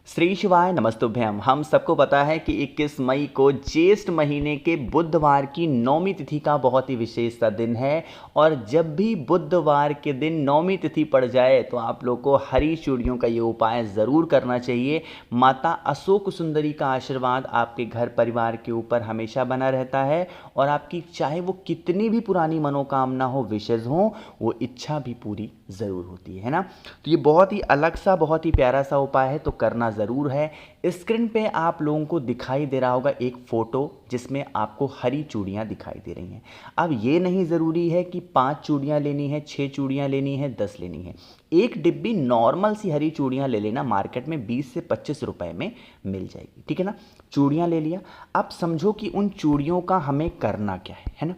श्री शिवाय नमस्तुभ्यम। हम सबको पता है कि 21 मई को ज्येष्ठ महीने के बुधवार की नौमी तिथि का बहुत ही विशेष सा दिन है। और जब भी बुधवार के दिन नौमी तिथि पड़ जाए तो आप लोग को हरी चूड़ियों का ये उपाय ज़रूर करना चाहिए। माता अशोक सुंदरी का आशीर्वाद आपके घर परिवार के ऊपर हमेशा बना रहता है और आपकी चाहे वो कितनी भी पुरानी मनोकामना हो, विशेष हो, वो इच्छा भी पूरी ज़रूर होती है ना। तो ये बहुत ही अलग सा, बहुत ही प्यारा सा उपाय है, तो करना ज़रूर है। स्क्रीन पे आप लोगों को दिखाई दे रहा होगा एक फ़ोटो जिसमें आपको हरी चूड़ियाँ दिखाई दे रही हैं। अब ये नहीं ज़रूरी है कि 5 चूड़ियाँ लेनी है, 6 चूड़ियाँ लेनी है, 10 लेनी है। एक डिब्बी नॉर्मल सी हरी चूड़ियाँ ले लेना, मार्केट में 20 से 25 रुपए में मिल जाएगी, ठीक है ना। चूड़ियाँ ले लिया। अब समझो कि उन चूड़ियों का हमें करना क्या है ना।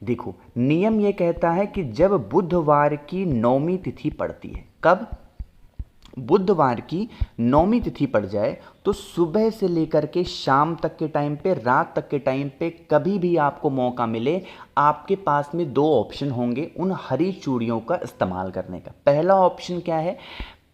देखो, नियम ये कहता है कि जब बुधवार की नौमी तिथि पड़ती है, कब? बुधवार की नौमी तिथि पड़ जाए तो सुबह से लेकर के शाम तक के टाइम पे, रात तक के टाइम पे, कभी भी आपको मौका मिले, आपके पास में 2 ऑप्शन होंगे उन हरी चूड़ियों का इस्तेमाल करने का। पहला ऑप्शन क्या है?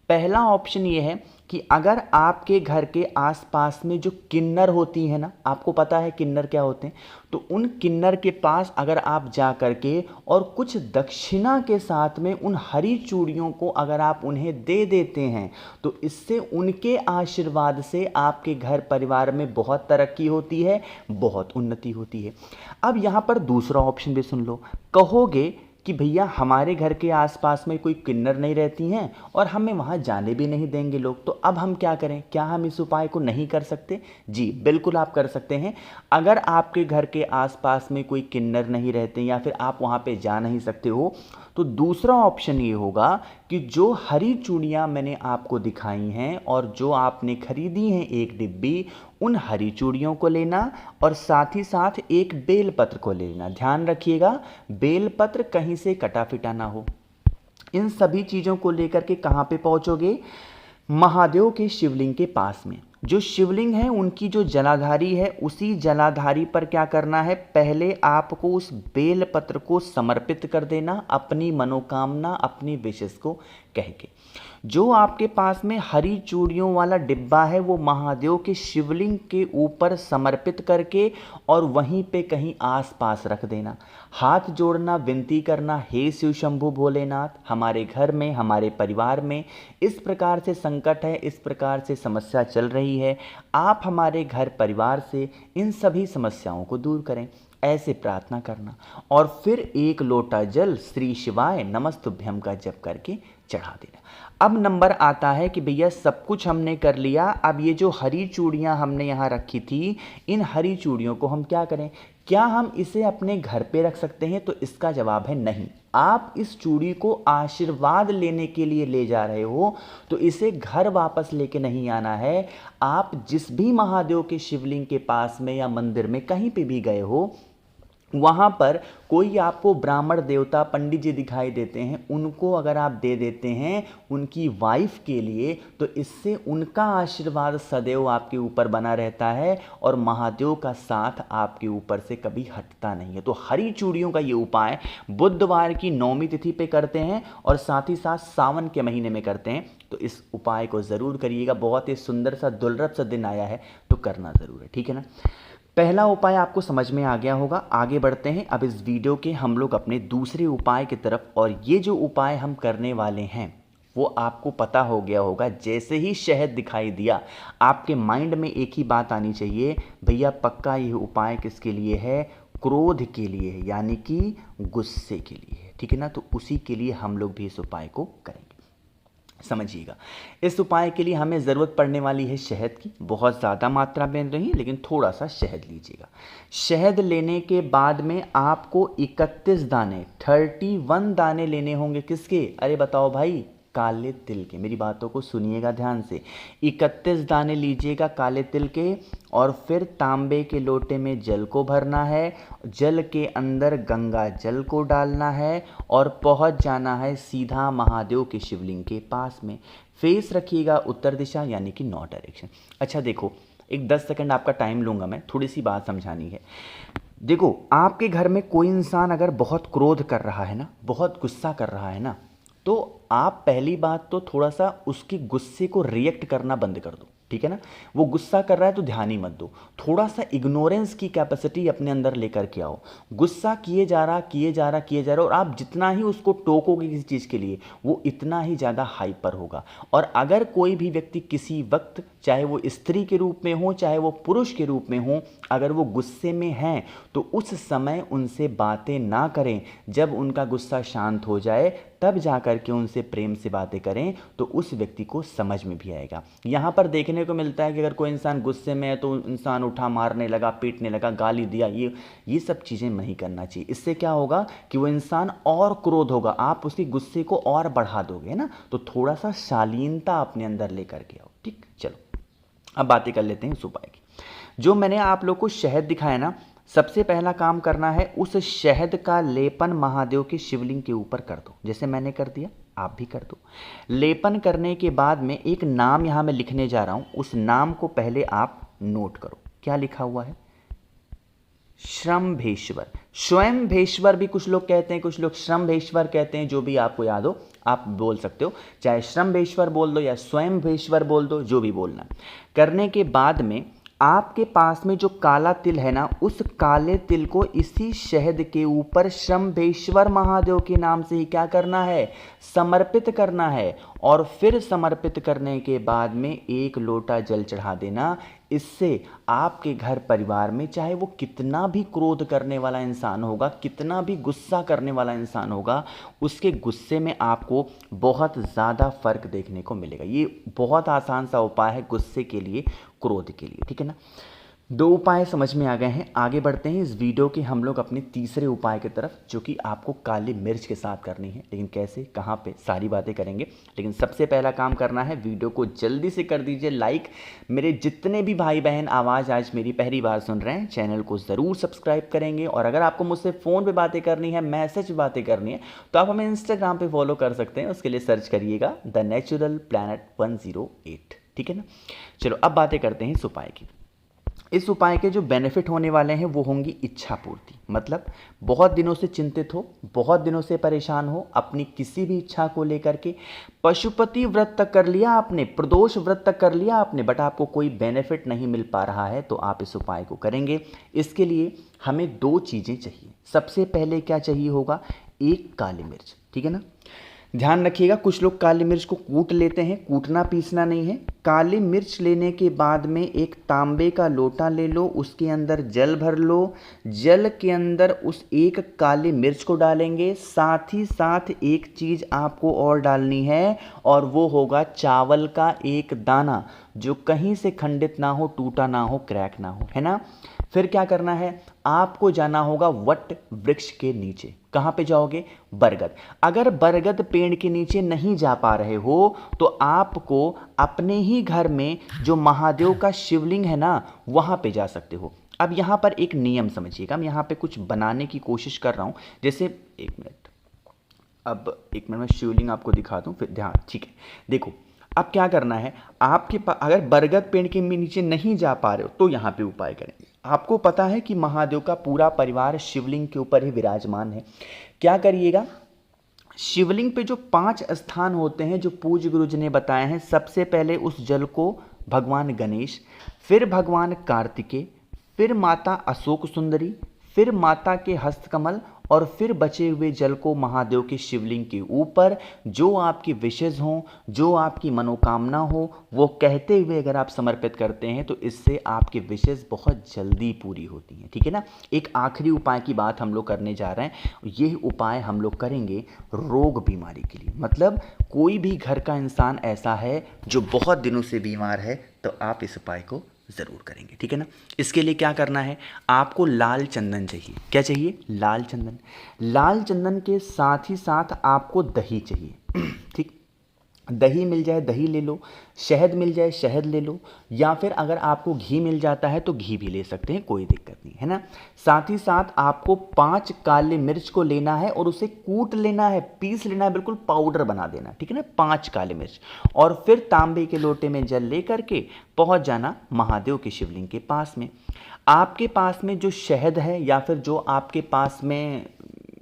पहला ऑप्शन ये है कि अगर आपके घर के आसपास में जो किन्नर होती हैं ना, आपको पता है किन्नर क्या होते हैं, तो उन किन्नर के पास अगर आप जा कर के और कुछ दक्षिणा के साथ में उन हरी चूड़ियों को अगर आप उन्हें दे देते हैं तो इससे उनके आशीर्वाद से आपके घर परिवार में बहुत तरक्की होती है, बहुत उन्नति होती है। अब यहाँ पर दूसरा ऑप्शन भी सुन लो। कहोगे कि भैया हमारे घर के आसपास में कोई किन्नर नहीं रहती हैं और हमें वहाँ जाने भी नहीं देंगे लोग, तो अब हम क्या करें? क्या हम इस उपाय को नहीं कर सकते? जी बिल्कुल आप कर सकते हैं। अगर आपके घर के आसपास में कोई किन्नर नहीं रहते या फिर आप वहाँ पे जा नहीं सकते हो तो दूसरा ऑप्शन ये होगा कि जो हरी चूड़ियाँ मैंने आपको दिखाई हैं और जो आपने खरीदी हैं एक डिब्बी, उन हरी चूड़ियों को लेना और साथ ही साथ एक बेलपत्र को लेना। ध्यान रखिएगा, बेलपत्र कहीं से कटा फिटा ना हो। इन सभी चीज़ों को लेकर के कहाँ पे पहुँचोगे? महादेव के शिवलिंग के पास में। जो शिवलिंग है उनकी जो जलाधारी है, उसी जलाधारी पर क्या करना है? पहले आपको उस बेलपत्र को समर्पित कर देना, अपनी मनोकामना, अपनी विशेष को कह के। जो आपके पास में हरी चूड़ियों वाला डिब्बा है वो महादेव के शिवलिंग के ऊपर समर्पित करके और वहीं पे कहीं आसपास रख देना। हाथ जोड़ना, विनती करना, हे शिव शंभु भोलेनाथ, हमारे घर में, हमारे परिवार में इस प्रकार से संकट है, इस प्रकार से समस्या चल रही है, आप हमारे घर परिवार से इन सभी समस्याओं को दूर करें। ऐसे प्रार्थना करना और फिर एक लोटा जल श्री शिवाय नमस्तुभ्यम का जप करके चढ़ा देना। अब नंबर आता है कि भैया सब कुछ हमने कर लिया, अब ये जो हरी चूड़ियाँ हमने यहाँ रखी थी, इन हरी चूड़ियों को हम क्या करें? क्या हम इसे अपने घर पे रख सकते हैं? तो इसका जवाब है नहीं। आप इस चूड़ी को आशीर्वाद लेने के लिए ले जा रहे हो तो इसे घर वापस लेके नहीं आना है। आप जिस भी महादेव के शिवलिंग के पास में या मंदिर में कहीं पे भी गए हो, वहाँ पर कोई आपको ब्राह्मण देवता पंडित जी दिखाई देते हैं, उनको अगर आप दे देते हैं उनकी वाइफ के लिए, तो इससे उनका आशीर्वाद सदैव आपके ऊपर बना रहता है और महादेव का साथ आपके ऊपर से कभी हटता नहीं है। तो हरी चूड़ियों का ये उपाय बुधवार की नौमी तिथि पे करते हैं और साथ ही साथ सावन के महीने में करते हैं, तो इस उपाय को ज़रूर करिएगा। बहुत ही सुंदर सा, दुर्लभ सा दिन आया है, तो करना ज़रूर है, ठीक है ना। पहला उपाय आपको समझ में आ गया होगा। आगे बढ़ते हैं अब इस वीडियो के हम लोग अपने दूसरे उपाय की तरफ। और ये जो उपाय हम करने वाले हैं वो आपको पता हो गया होगा। जैसे ही शहद दिखाई दिया आपके माइंड में एक ही बात आनी चाहिए, भैया पक्का ये उपाय किसके लिए है? क्रोध के लिए है, यानी कि गुस्से के लिए है, ठीक है ना। तो उसी के लिए हम लोग भी इस उपाय को करेंगे। समझिएगा, इस उपाय के लिए हमें ज़रूरत पड़ने वाली है शहद की। बहुत ज़्यादा मात्रा में नहीं, लेकिन थोड़ा सा शहद लीजिएगा। शहद लेने के बाद में आपको 31 दाने, 31 दाने लेने होंगे। किसके? अरे बताओ भाई, काले तिल के। मेरी बातों को सुनिएगा ध्यान से। 31 दाने लीजिएगा काले तिल के और फिर तांबे के लोटे में जल को भरना है। जल के अंदर गंगा जल को डालना है और पहुंच जाना है सीधा महादेव के शिवलिंग के पास में। फेस रखिएगा उत्तर दिशा, यानी कि नॉर्थ डायरेक्शन। अच्छा देखो, एक 10 सेकंड आपका टाइम लूँगा मैं, थोड़ी सी बात समझानी है। देखो, आपके घर में कोई इंसान अगर बहुत क्रोध कर रहा है ना, बहुत गुस्सा कर रहा है ना, तो आप पहली बात तो थोड़ा सा उसके गुस्से को रिएक्ट करना बंद कर दो। ठीक है ना। वो गुस्सा कर रहा है तो ध्यान ही मत दो, थोड़ा सा इग्नोरेंस की कैपेसिटी अपने अंदर लेकर के आओ। गुस्सा किए जा रहा किए जा रहा किए जा रहा, और आप जितना ही उसको टोकोगे किसी चीज़ के लिए वो इतना ही ज़्यादा हाइपर होगा। और अगर कोई भी व्यक्ति किसी वक्त, चाहे वो स्त्री के रूप में हो चाहे वो पुरुष के रूप में हो, अगर वो गुस्से में हैं तो उस समय उनसे बातें ना करें। जब उनका गुस्सा शांत हो जाए तब जा कर के उनसे प्रेम से बातें करें, तो उस व्यक्ति को समझ में भी आएगा। यहाँ पर देखने को मिलता है कि अगर कोई इंसान गुस्से में है तो इंसान उठा मारने लगा, पीटने लगा, गाली दिया, ये सब चीज़ें नहीं करना चाहिए। इससे क्या होगा कि वो इंसान और क्रोध होगा, आप उसके गुस्से को और बढ़ा दोगे ना। तो थोड़ा सा शालीनता अपने अंदर लेकर के आओ, ठीक। चलो अब बातें कर लेते हैं उस उपाय की। जो मैंने आप लोग को शहद दिखाया ना, सबसे पहला काम करना है उस शहद का लेपन महादेव के शिवलिंग के ऊपर कर दो, जैसे मैंने कर दिया आप भी कर दो। लेपन करने के बाद में एक नाम यहाँ मैं लिखने जा रहा हूँ, उस नाम को पहले आप नोट करो। क्या लिखा हुआ है? श्रम्भेश्वर। स्वयंभेश्वर भी कुछ लोग कहते हैं, कुछ लोग श्रम्भेश्वर कहते हैं, जो भी आपको याद हो आप बोल सकते हो, चाहे श्रम्भेश्वर बोल दो या स्वयंभेश्वर बोल दो, जो भी बोलना। करने के बाद में आपके पास में जो काला तिल है ना, उस काले तिल को इसी शहद के ऊपर शंभेश्वर महादेव के नाम से ही क्या करना है? समर्पित करना है। और फिर समर्पित करने के बाद में 1 लोटा जल चढ़ा देना। इससे आपके घर परिवार में चाहे वो कितना भी क्रोध करने वाला इंसान होगा, कितना भी गुस्सा करने वाला इंसान होगा, उसके गुस्से में आपको बहुत ज़्यादा फर्क देखने को मिलेगा। ये बहुत आसान सा उपाय है गुस्से के लिए, क्रोध के लिए, ठीक है ना। 2 उपाय समझ में आ गए हैं। आगे बढ़ते हैं इस वीडियो के हम लोग अपने तीसरे उपाय की तरफ, जो कि आपको काली मिर्च के साथ करनी है। लेकिन कैसे, कहाँ पे, सारी बातें करेंगे। लेकिन सबसे पहला काम करना है, वीडियो को जल्दी से कर दीजिए लाइक। मेरे जितने भी भाई बहन आवाज़ आज मेरी पहली बार सुन रहे हैं, चैनल को ज़रूर सब्सक्राइब करेंगे। और अगर आपको मुझसे फ़ोन पर बातें करनी है, मैसेज पर बातें करनी है, तो आप हमें इंस्टाग्राम पर फॉलो कर सकते हैं। उसके लिए सर्च करिएगा द नेचुरल प्लैनेट 108, ठीक है ना। चलो अब बातें करते हैं इस उपाय की। इस उपाय के जो बेनिफिट होने वाले हैं वो होंगी इच्छा पूर्ति। मतलब बहुत दिनों से चिंतित हो, बहुत दिनों से परेशान हो अपनी किसी भी इच्छा को लेकर के, पशुपति व्रत तक कर लिया आपने, प्रदोष व्रत तक कर लिया आपने, बट आपको कोई बेनिफिट नहीं मिल पा रहा है, तो आप इस उपाय को करेंगे। इसके लिए हमें 2 चीज़ें चाहिए। सबसे पहले क्या चाहिए होगा? 1 काली मिर्च, ठीक है ना। ध्यान रखिएगा, कुछ लोग काली मिर्च को कूट लेते हैं, कूटना पीसना नहीं है। काली मिर्च लेने के बाद में एक तांबे का लोटा ले लो, उसके अंदर जल भर लो। जल के अंदर उस 1 काली मिर्च को डालेंगे। साथ ही साथ एक चीज़ आपको और डालनी है, और वो होगा चावल का 1 दाना, जो कहीं से खंडित ना हो, टूटा ना हो, क्रैक ना हो, है ना। फिर क्या करना है? आपको जाना होगा वट वृक्ष के नीचे। कहाँ पे जाओगे? बरगद। अगर बरगद पेड़ के नीचे नहीं जा पा रहे हो तो आपको अपने ही घर में जो महादेव का शिवलिंग है ना, वहाँ पे जा सकते हो। अब यहाँ पर एक नियम समझिएगा, मैं यहाँ पे कुछ बनाने की कोशिश कर रहा हूँ। जैसे 1 मिनट, अब 1 मिनट में शिवलिंग आपको दिखा दूँ, फिर ध्यान, ठीक है। देखो अब क्या करना है, आपके पास अगर बरगद पेड़ के नीचे नहीं जा पा रहे हो तो यहाँ पे उपाय करेंगे। आपको पता है कि महादेव का पूरा परिवार शिवलिंग के ऊपर ही विराजमान है। क्या करिएगा, शिवलिंग पे जो 5 स्थान होते हैं जो पूज्य गुरु जी ने बताए हैं, सबसे पहले उस जल को भगवान गणेश, फिर भगवान कार्तिकेय, फिर माता अशोक सुंदरी, फिर माता के हस्तकमल, और फिर बचे हुए जल को महादेव के शिवलिंग के ऊपर, जो आपकी विशेष हों, जो आपकी मनोकामना हो, वो कहते हुए अगर आप समर्पित करते हैं तो इससे आपकी विशेष बहुत जल्दी पूरी होती हैं, ठीक है ना। एक आखिरी उपाय की बात हम लोग करने जा रहे हैं। यह उपाय हम लोग करेंगे रोग बीमारी के लिए। मतलब कोई भी घर का इंसान ऐसा है जो बहुत दिनों से बीमार है, तो आप इस उपाय को ज़रूर करेंगे, ठीक है ना। इसके लिए क्या करना है, आपको लाल चंदन चाहिए। क्या चाहिए? लाल चंदन। लाल चंदन के साथ ही साथ आपको दही चाहिए, ठीक। दही मिल जाए दही ले लो, शहद मिल जाए शहद ले लो, या फिर अगर आपको घी मिल जाता है तो घी भी ले सकते हैं, कोई दिक्कत नहीं है ना। साथ ही साथ आपको 5 काली मिर्च को लेना है और उसे कूट लेना है, पीस लेना है, बिल्कुल पाउडर बना देना, ठीक है ना। 5 काली मिर्च, और फिर तांबे के लोटे में जल ले करके पहुंच जाना महादेव के शिवलिंग के पास में। आपके पास में जो शहद है या फिर जो आपके पास में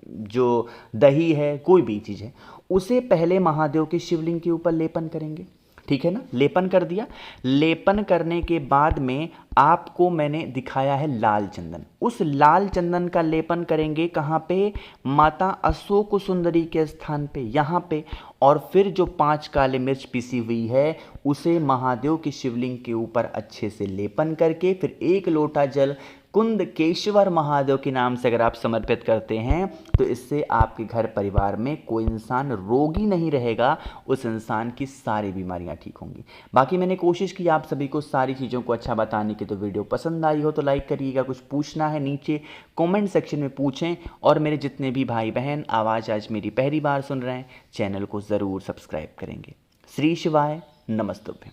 जो दही है, कोई भी चीज़ है, उसे पहले महादेव के शिवलिंग के ऊपर लेपन करेंगे, ठीक है ना, लेपन कर दिया। लेपन करने के बाद में आपको मैंने दिखाया है लाल चंदन। उस लाल चंदन का लेपन करेंगे कहाँ पे, माता अशोक सुंदरी के स्थान पे, यहाँ पे। और फिर जो 5 काले मिर्च पिसी हुई है उसे महादेव के शिवलिंग के ऊपर अच्छे से लेपन करके फिर 1 लोटा जल कुंदकेश्वर महादेव के नाम से अगर आप समर्पित करते हैं तो इससे आपके घर परिवार में कोई इंसान रोगी नहीं रहेगा, उस इंसान की सारी बीमारियां ठीक होंगी। बाकी मैंने कोशिश की आप सभी को सारी चीज़ों को अच्छा बताने की। तो वीडियो पसंद आई हो तो लाइक करिएगा, कुछ पूछना है नीचे कमेंट सेक्शन में पूछें। और मेरे जितने भी भाई बहन आवाज़ आज मेरी पहली बार सुन रहे हैं, चैनल को ज़रूर सब्सक्राइब करेंगे। श्री शिवाय, नमस्तुभ्यं।